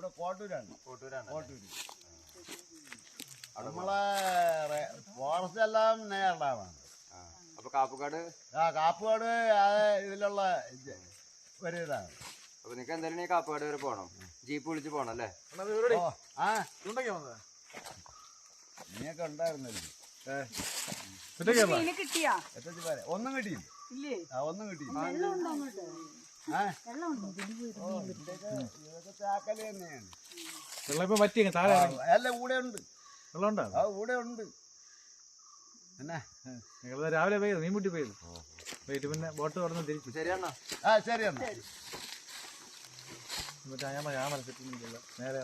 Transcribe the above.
ഇവിടെ കോട്ടൂരാണ്. കോട്ടൂര് നമ്മളെ ഫോറസ്റ്റ് എല്ലാം നേരിടാമാണ്. അപ്പൊ കാപ്പുകാട് കാപ്പുകാട് ഇതിലുള്ള ഒരു ഇതാണ്. അപ്പൊ നിനക്ക് എന്തായാലും കാപ്പുകാട് വരെ പോണം, ജീപ്പ് വിളിച്ച് പോണം അല്ലേ? നീയൊക്കെ ഉണ്ടായിരുന്നല്ലോ. ഒന്നും കിട്ടിയില്ല. ഒന്നും കിട്ടിയില്ല. ഇതൊക്കെ ചാക്കല് തന്നെയാണ്. എല്ലാം കൂടെ ഉണ്ട്. കൂടെ ഉണ്ട്. പിന്നെ നിങ്ങൾ രാവിലെ പെയ്തു, മീൻമുട്ടി പെയ്തു, പിന്നെ ബോട്ട് തുറന്ന് തിരിച്ചു. ശരിയാണോ? ശരി എന്നാ ഞാൻ മനസ്സിലാക്കുന്നില്ല നേരെ